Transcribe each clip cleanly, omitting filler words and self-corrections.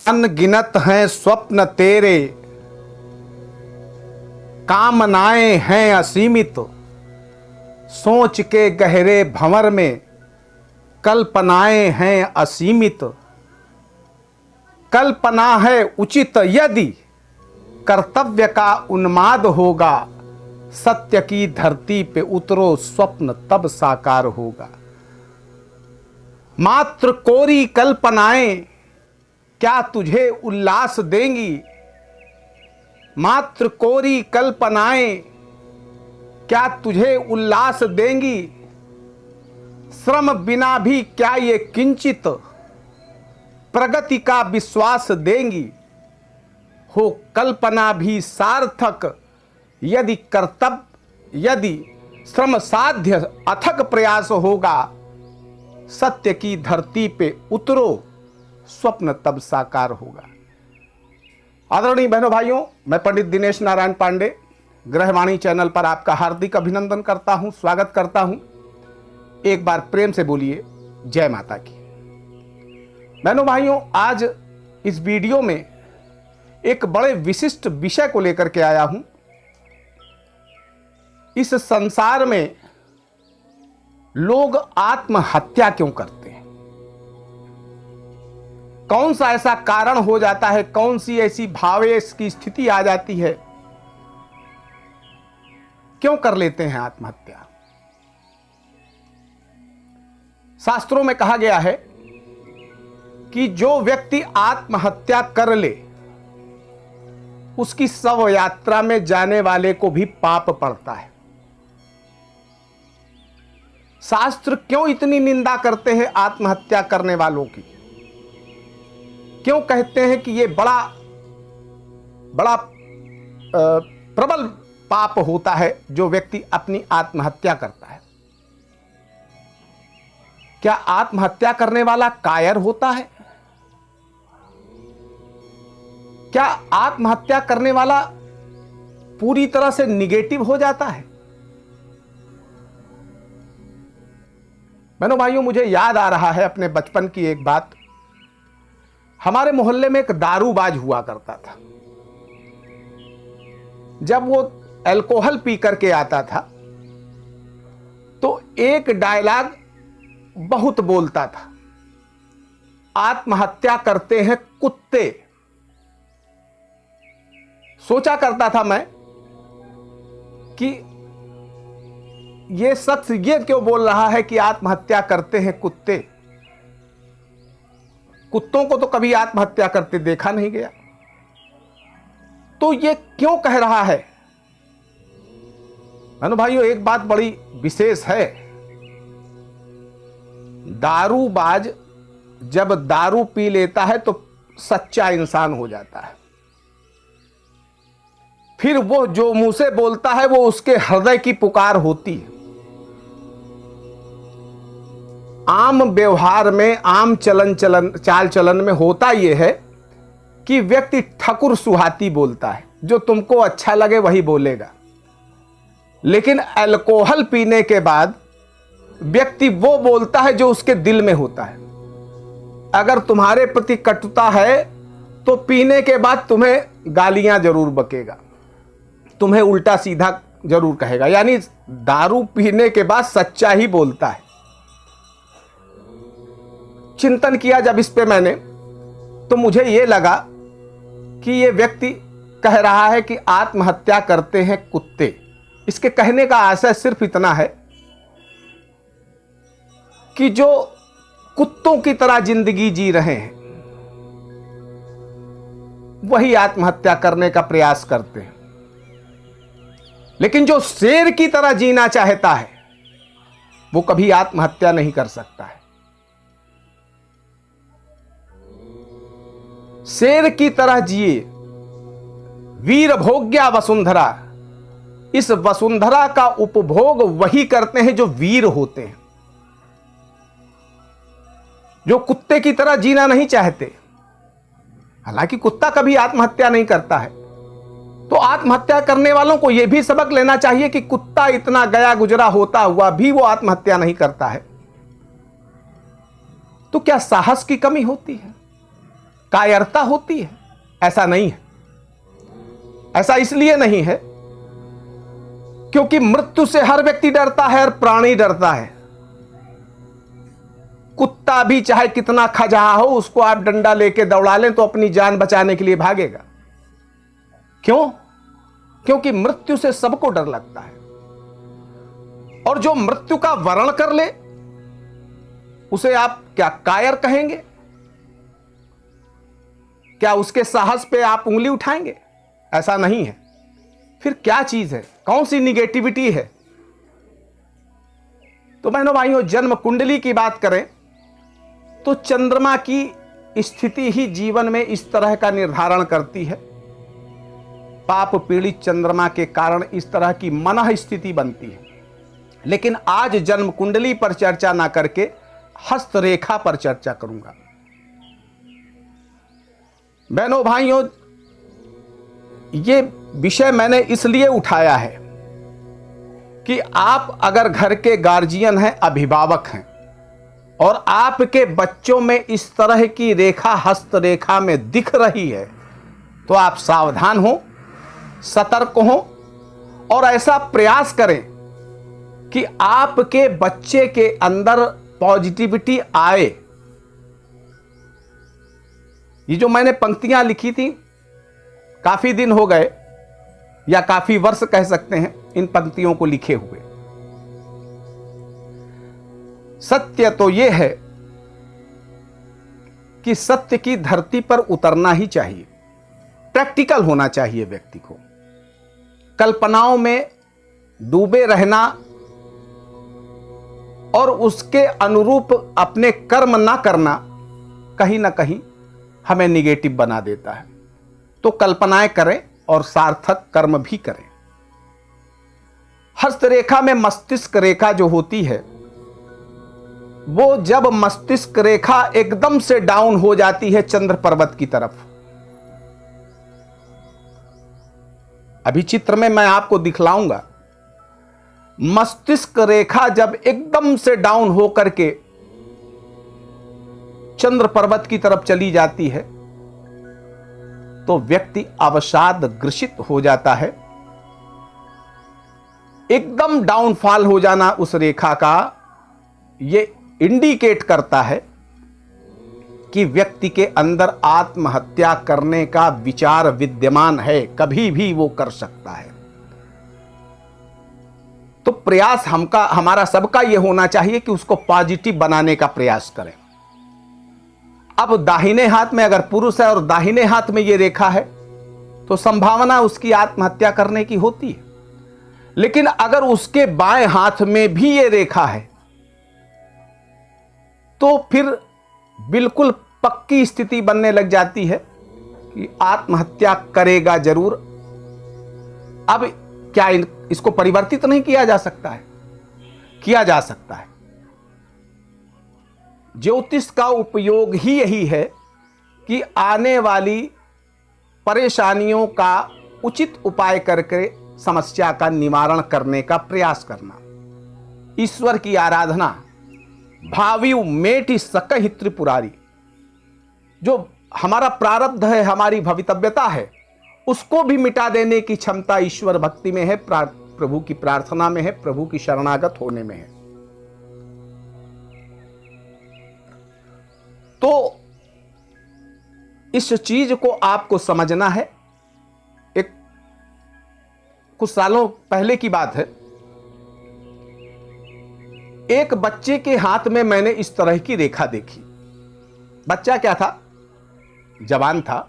अनगिनत हैं स्वप्न तेरे, कामनाएं हैं असीमित। सोच के गहरे भंवर में कल्पनाएं हैं असीमित। कल्पना है उचित यदि कर्तव्य का उन्माद होगा। सत्य की धरती पे उतरो स्वप्न तब साकार होगा। मात्र कोरी कल्पनाएं क्या तुझे उल्लास देंगी। मात्र कोरी कल्पनाएं क्या तुझे उल्लास देंगी। श्रम बिना भी क्या ये किंचित प्रगति का विश्वास देंगी। हो कल्पना भी सार्थक यदि यदि श्रम साध्य अथक प्रयास होगा। सत्य की धरती पे उतरो स्वप्न तब साकार होगा। आदरणीय बहनों भाइयों, मैं पंडित दिनेश नारायण पांडे ग्रहवाणी चैनल पर आपका हार्दिक अभिनंदन करता हूं, स्वागत करता हूं। एक बार प्रेम से बोलिए जय माता की। बहनों भाइयों, आज इस वीडियो में एक बड़े विशिष्ट विषय को लेकर के आया हूं। इस संसार में लोग आत्महत्या क्यों करते हैं? कौन सा ऐसा कारण हो जाता है, कौन सी ऐसी भावेश की स्थिति आ जाती है, क्यों कर लेते हैं आत्महत्या? शास्त्रों में कहा गया है कि जो व्यक्ति आत्महत्या कर ले उसकी शव यात्रा में जाने वाले को भी पाप पड़ता है। शास्त्र क्यों इतनी निंदा करते हैं आत्महत्या करने वालों की? क्यों कहते हैं कि ये बड़ा प्रबल पाप होता है जो व्यक्ति अपनी आत्महत्या करता है? क्या आत्महत्या करने वाला कायर होता है? क्या आत्महत्या करने वाला पूरी तरह से निगेटिव हो जाता है? बहनों भाइयों, मुझे याद आ रहा है अपने बचपन की एक बात। हमारे मोहल्ले में एक दारूबाज हुआ करता था। जब वो अल्कोहल पी करके आता था तो एक डायलॉग बहुत बोलता था, आत्महत्या करते हैं कुत्ते। सोचा करता था मैं कि ये शख्स ये क्यों बोल रहा है कि आत्महत्या करते हैं कुत्ते। कुत्तों को तो कभी आत्महत्या करते देखा नहीं गया, तो ये क्यों कह रहा है? भाइयों, एक बात बड़ी विशेष है। दारूबाज जब दारू पी लेता है तो सच्चा इंसान हो जाता है। फिर वो जो मुंह से बोलता है वो उसके हृदय की पुकार होती है। आम व्यवहार में, आम चाल चलन में होता यह है कि व्यक्ति ठकुर सुहाती बोलता है, जो तुमको अच्छा लगे वही बोलेगा। लेकिन अल्कोहल पीने के बाद व्यक्ति वो बोलता है जो उसके दिल में होता है। अगर तुम्हारे प्रति कटुता है तो पीने के बाद तुम्हें गालियां जरूर बकेगा, तुम्हें उल्टा सीधा जरूर कहेगा। यानी दारू पीने के बाद सच्चा ही बोलता है। चिंतन किया जब इस पे मैंने, तो मुझे ये लगा कि ये व्यक्ति कह रहा है कि आत्महत्या करते हैं कुत्ते। इसके कहने का आशय सिर्फ इतना है कि जो कुत्तों की तरह जिंदगी जी रहे हैं वही आत्महत्या करने का प्रयास करते हैं। लेकिन जो शेर की तरह जीना चाहता है वो कभी आत्महत्या नहीं कर सकता है। शेर की तरह जिए, वीर भोग्या वसुंधरा। इस वसुंधरा का उपभोग वही करते हैं जो वीर होते हैं, जो कुत्ते की तरह जीना नहीं चाहते। हालांकि कुत्ता कभी आत्महत्या नहीं करता है, तो आत्महत्या करने वालों को यह भी सबक लेना चाहिए कि कुत्ता इतना गया गुजरा होता हुआ भी वो आत्महत्या नहीं करता है, तो क्या साहस की कमी होती है? कायरता होती है? ऐसा नहीं है। ऐसा इसलिए नहीं है क्योंकि मृत्यु से हर व्यक्ति डरता है, हर प्राणी डरता है। कुत्ता भी चाहे कितना खजहा हो, उसको आप डंडा लेके दौड़ा लें तो अपनी जान बचाने के लिए भागेगा। क्यों? क्योंकि मृत्यु से सबको डर लगता है। और जो मृत्यु का वरण कर ले उसे आप क्या कायर कहेंगे? क्या उसके साहस पे आप उंगली उठाएंगे? ऐसा नहीं है। फिर क्या चीज है? कौन सी निगेटिविटी है? तो बहनों भाइयों, जन्म कुंडली की बात करें तो चंद्रमा की स्थिति ही जीवन में इस तरह का निर्धारण करती है। पाप पीड़ित चंद्रमा के कारण इस तरह की मनः स्थिति बनती है। लेकिन आज जन्म कुंडली पर चर्चा ना करके हस्तरेखा पर चर्चा करूंगा। बहनों भाइयों, ये विषय मैंने इसलिए उठाया है कि आप अगर घर के गार्जियन हैं, अभिभावक हैं, और आपके बच्चों में इस तरह की रेखा हस्तरेखा में दिख रही है तो आप सावधान हो, सतर्क हो और ऐसा प्रयास करें कि आपके बच्चे के अंदर पॉजिटिविटी आए। ये जो मैंने पंक्तियां लिखी थी, काफी दिन हो गए या काफी वर्ष कह सकते हैं इन पंक्तियों को लिखे हुए। सत्य तो यह है कि सत्य की धरती पर उतरना ही चाहिए। प्रैक्टिकल होना चाहिए व्यक्ति को। कल्पनाओं में डूबे रहना और उसके अनुरूप अपने कर्म ना करना कहीं ना कहीं हमें निगेटिव बना देता है। तो कल्पनाएं करें और सार्थक कर्म भी करें। हस्तरेखा में मस्तिष्क रेखा जो होती है, वो जब मस्तिष्क रेखा एकदम से डाउन हो जाती है चंद्र पर्वत की तरफ, अभी चित्र में मैं आपको दिखलाऊंगा। मस्तिष्क रेखा जब एकदम से डाउन हो करके चंद्र पर्वत की तरफ चली जाती है तो व्यक्ति अवसाद ग्रसित हो जाता है। एकदम डाउनफॉल हो जाना उस रेखा का ये इंडिकेट करता है कि व्यक्ति के अंदर आत्महत्या करने का विचार विद्यमान है, कभी भी वो कर सकता है। तो प्रयास हमारा सबका यह होना चाहिए कि उसको पॉजिटिव बनाने का प्रयास करें। अब दाहिने हाथ में अगर पुरुष है और दाहिने हाथ में यह रेखा है तो संभावना उसकी आत्महत्या करने की होती है। लेकिन अगर उसके बाएं हाथ में भी यह रेखा है तो फिर बिल्कुल पक्की स्थिति बनने लग जाती है कि आत्महत्या करेगा जरूर। अब क्या इसको परिवर्तित नहीं किया जा सकता है? किया जा सकता है। ज्योतिष का उपयोग ही यही है कि आने वाली परेशानियों का उचित उपाय करके समस्या का निवारण करने का प्रयास करना। ईश्वर की आराधना, भावियु मेटि सकहि त्रिपुरारी, जो हमारा प्रारब्ध है, हमारी भवितव्यता है, उसको भी मिटा देने की क्षमता ईश्वर भक्ति में है, प्रभु की प्रार्थना में है, प्रभु की शरणागत होने में है। तो इस चीज को आपको समझना है। एक कुछ सालों पहले की बात है, एक बच्चे के हाथ में मैंने इस तरह की रेखा देखी। बच्चा क्या था, जवान था,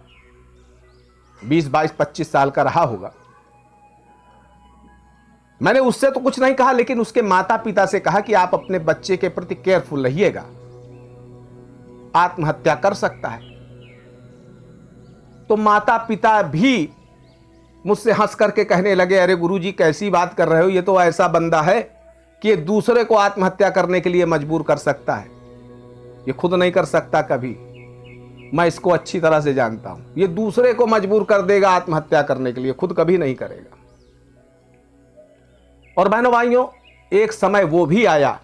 20, 22, 25 साल का रहा होगा। मैंने उससे तो कुछ नहीं कहा, लेकिन उसके माता पिता से कहा कि आप अपने बच्चे के प्रति केयरफुल रहिएगा, आत्महत्या कर सकता है। तो माता पिता भी मुझसे हंस करके कहने लगे, अरे गुरुजी कैसी बात कर रहे हो, ये तो ऐसा बंदा है कि ये दूसरे को आत्महत्या करने के लिए मजबूर कर सकता है, ये खुद नहीं कर सकता कभी। मैं इसको अच्छी तरह से जानता हूं, ये दूसरे को मजबूर कर देगा आत्महत्या करने के लिए, खुद कभी नहीं करेगा। और बहनों भाइयों, एक समय वो भी आया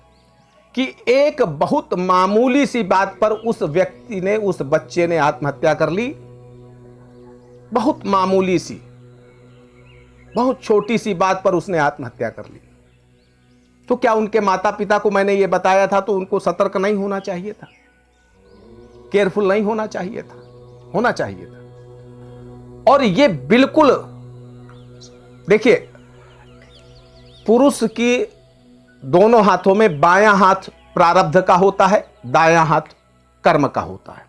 कि एक बहुत मामूली सी बात पर उस व्यक्ति ने, उस बच्चे ने आत्महत्या कर ली। बहुत मामूली सी, बहुत छोटी सी बात पर उसने आत्महत्या कर ली। तो क्या उनके माता पिता को मैंने ये बताया था तो उनको सतर्क नहीं होना चाहिए था? केयरफुल नहीं होना चाहिए था? होना चाहिए था। और ये बिल्कुल देखिए, पुरुष की दोनों हाथों में बायां हाथ प्रारब्ध का होता है, दायां हाथ कर्म का होता है।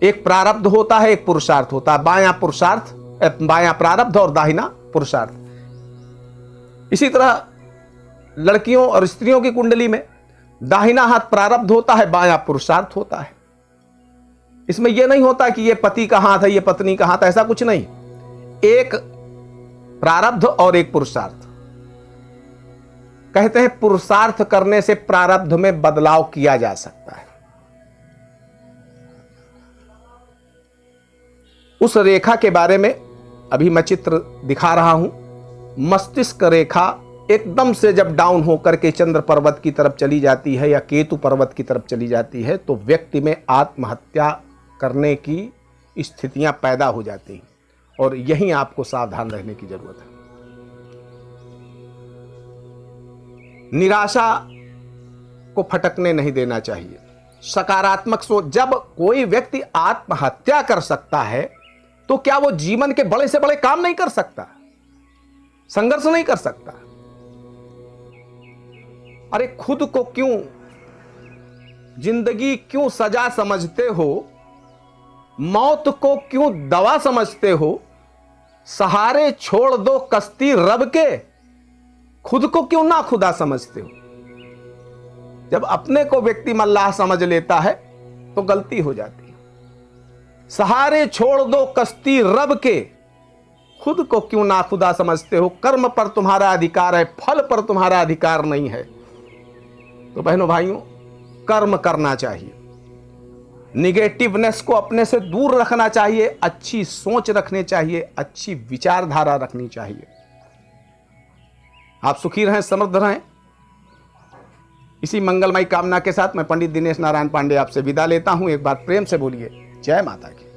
एक प्रारब्ध होता है, एक पुरुषार्थ होता है। बायां पुरुषार्थ, बायां प्रारब्ध और दाहिना पुरुषार्थ। इसी तरह लड़कियों और स्त्रियों की कुंडली में दाहिना हाथ प्रारब्ध होता है, बायां पुरुषार्थ होता है। इसमें यह नहीं होता कि यह पति का हाथ है, यह पत्नी का हाथ है, ऐसा कुछ नहीं। एक प्रारब्ध और एक पुरुषार्थ। कहते हैं पुरुषार्थ करने से प्रारब्ध में बदलाव किया जा सकता है। उस रेखा के बारे में अभी मैं चित्र दिखा रहा हूं। मस्तिष्क रेखा एकदम से जब डाउन होकर के चंद्र पर्वत की तरफ चली जाती है या केतु पर्वत की तरफ चली जाती है तो व्यक्ति में आत्महत्या करने की स्थितियां पैदा हो जाती हैं। और यहीं आपको सावधान रहने की जरूरत है। निराशा को फटकने नहीं देना चाहिए। सकारात्मक सोच। जब कोई व्यक्ति आत्महत्या कर सकता है तो क्या वो जीवन के बड़े से बड़े काम नहीं कर सकता? संघर्ष नहीं कर सकता? अरे खुद को क्यों, जिंदगी क्यों सजा समझते हो? मौत को क्यों दवा समझते हो? सहारे छोड़ दो कश्ती रब के, खुद को क्यों ना खुदा समझते हो? जब अपने को व्यक्ति मल्लाह समझ लेता है तो गलती हो जाती है। सहारे छोड़ दो कश्ती रब के, खुद को क्यों ना खुदा समझते हो? कर्म पर तुम्हारा अधिकार है, फल पर तुम्हारा अधिकार नहीं है। तो बहनों भाइयों, कर्म करना चाहिए। निगेटिवनेस को अपने से दूर रखना चाहिए, अच्छी सोच रखनी चाहिए, अच्छी विचारधारा रखनी चाहिए। आप सुखी रहें, समृद्ध रहें। इसी मंगलमय कामना के साथ मैं पंडित दिनेश नारायण पांडे आपसे विदा लेता हूं। एक बार प्रेम से बोलिए जय माता की।